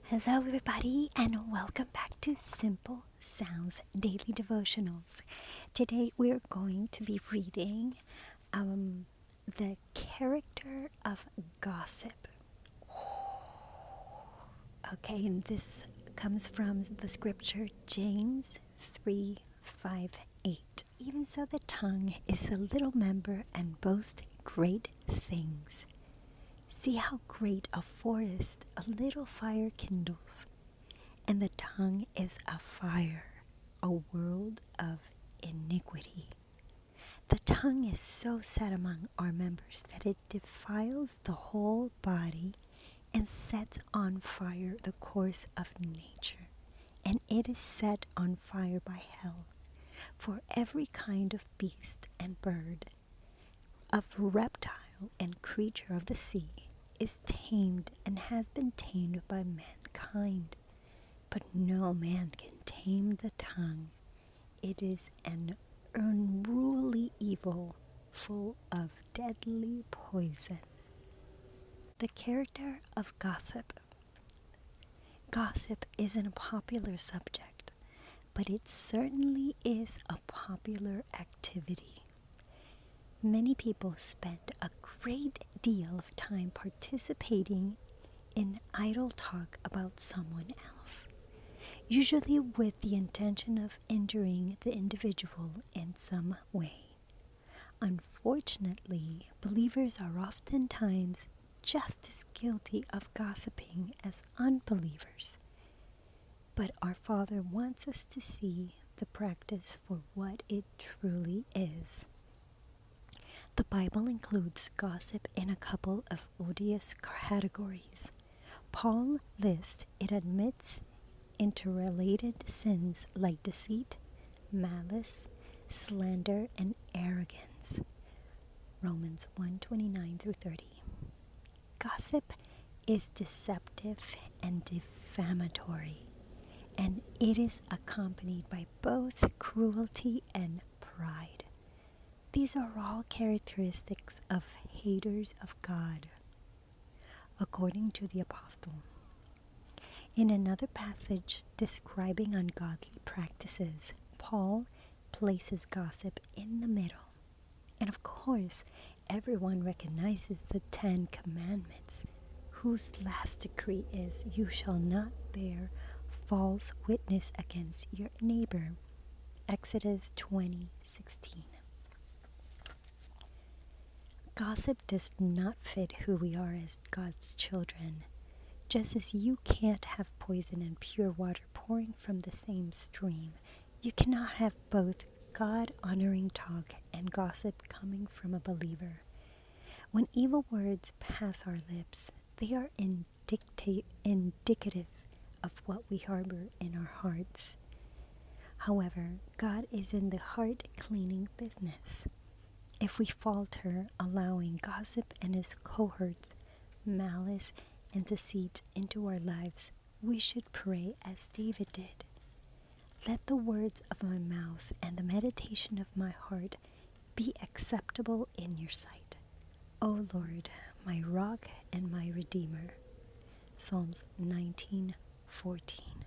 Hello, everybody, and welcome back to Simple Sounds Daily Devotionals. Today, we're going to be reading the character of gossip. Okay, and this comes from the scripture James 3:5-8. Even so, the tongue is a little member and boasts great things. See how great a forest a little fire kindles, and the tongue is a fire, a world of iniquity. The tongue is so set among our members that it defiles the whole body and sets on fire the course of nature, and it is set on fire by hell. For every kind of beast and bird, of reptile and creature of the sea, is tamed and has been tamed by mankind. But no man can tame the tongue. It is an unruly evil, full of deadly poison. The character of gossip. Gossip isn't a popular subject, but it certainly is a popular activity. Many people spend a great deal of time participating in idle talk about someone else, usually with the intention of injuring the individual in some way. Unfortunately, believers are oftentimes just as guilty of gossiping as unbelievers. But our Father wants us to see the practice for what it truly is. The Bible includes gossip in a couple of odious categories. Paul lists it admits interrelated sins like deceit, malice, slander, and arrogance. Romans 1:29-30. Gossip is deceptive and defamatory, and it is accompanied by both cruelty and pride. These are all characteristics of haters of God, according to the apostle. In another passage describing ungodly practices, Paul places gossip in the middle. And of course, everyone recognizes the 10 Commandments, whose last decree is, "You shall not bear false witness against your neighbor." Exodus 20:16. Gossip does not fit who we are as God's children. Just as you can't have poison and pure water pouring from the same stream, you cannot have both God-honoring talk and gossip coming from a believer. When evil words pass our lips, they are indicative of what we harbor in our hearts. However, God is in the heart-cleaning business. If we falter allowing gossip and its cohorts, malice, and deceit into our lives, we should pray as David did. Let the words of my mouth and the meditation of my heart be acceptable in your sight, O Lord, my rock and my redeemer. Psalms 19:14.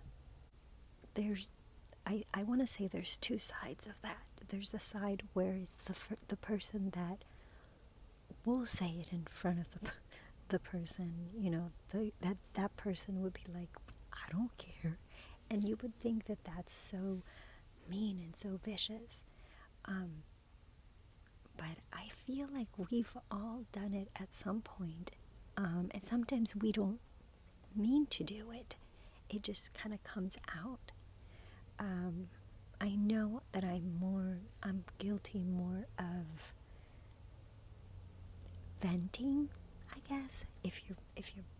I want to say there's two sides of that. There's the side where it's the person that will say it in front of the person, that person would be like, "I don't care," and you would think that that's so mean and so vicious. But I feel like we've all done it at some point, and sometimes we don't mean to do it. It just kind of comes out. I know that I'm guilty more of venting, I guess. If you're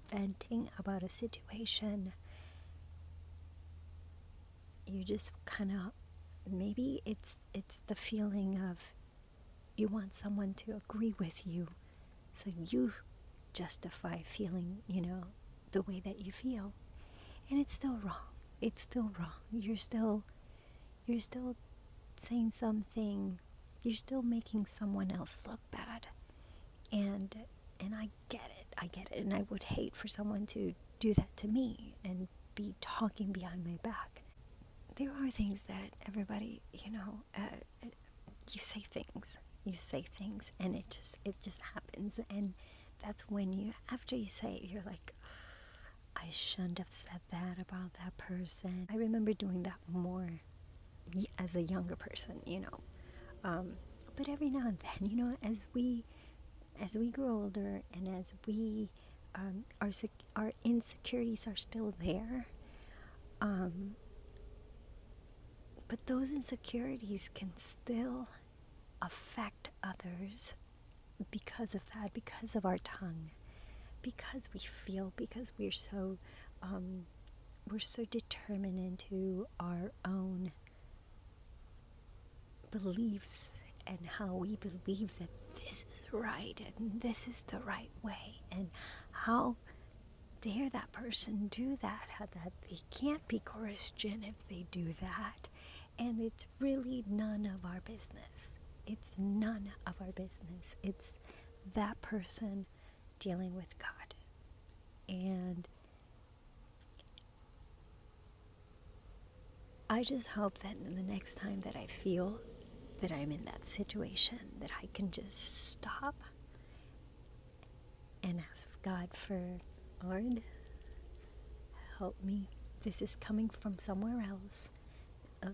venting about a situation, you just kind of, maybe it's the feeling of you want someone to agree with you, so you justify feeling, the way that you feel, and it's still wrong. It's still wrong. You're still saying something. You're still making someone else look bad, and I get it, and I would hate for someone to do that to me. and be talking behind my back. There are things that everybody, you say things, and it just happens, and that's when after you say it, you're like, I shouldn't have said that about that person. I remember doing that more as a younger person. But every now and then, as we grow older, and as we our insecurities are still there, but those insecurities can still affect others because of that, because of our tongue, because we're so determined into our own beliefs, and how we believe that this is right and this is the right way, and how dare that person do that, how that they can't be Christian if they do that. And it's really none of our business. It's none of our business. It's that person dealing with God. And I just hope that the next time that I feel that I'm in that situation, that I can just stop and ask God for, Lord, help me. This is coming from somewhere else.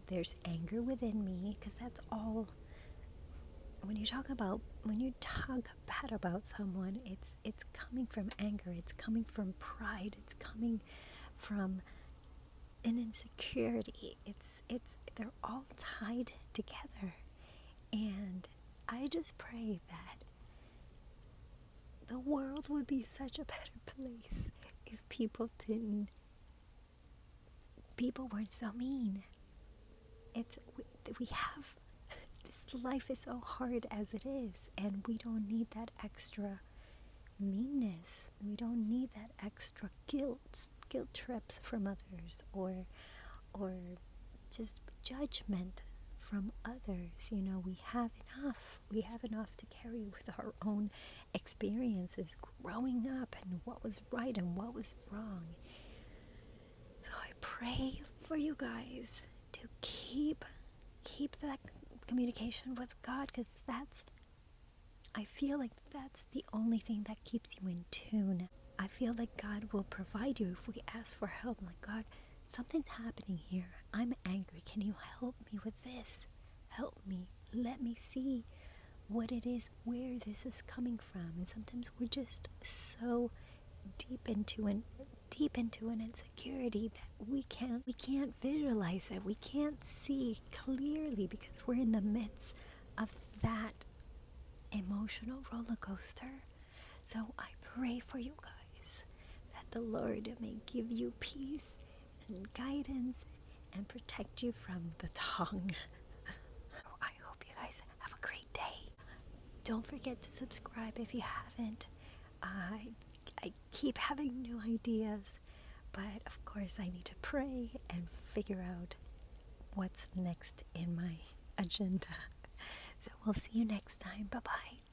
There's anger within me, because that's all. When you talk bad about someone, it's coming from anger. It's coming from pride. It's coming from an insecurity. They're all tied together. And I just pray that the world would be such a better place if people weren't so mean. We have, this life is so hard as it is, and we don't need that extra meanness. We don't need that extra guilt trips from others, or just judgment from others. We have enough. We have enough to carry with our own experiences growing up, and what was right and what was wrong. So I pray for you guys to keep that communication with God, because I feel like that's the only thing that keeps you in tune. I feel like God will provide you if we ask for help. Like, God, something's happening here. I'm angry. Can you help me with this? Help me. Let me see what it is, where this is coming from. And sometimes we're just so deep into an insecurity that we can't visualize it. We can't see clearly, because we're in the midst of that emotional roller coaster. So I pray for you guys that the Lord may give you peace and guidance and protect you from the tongue. I hope you guys have a great day. Don't forget to subscribe if you haven't. I keep having new ideas, but of course I need to pray and figure out what's next in my agenda. So we'll see you next time. Bye-bye.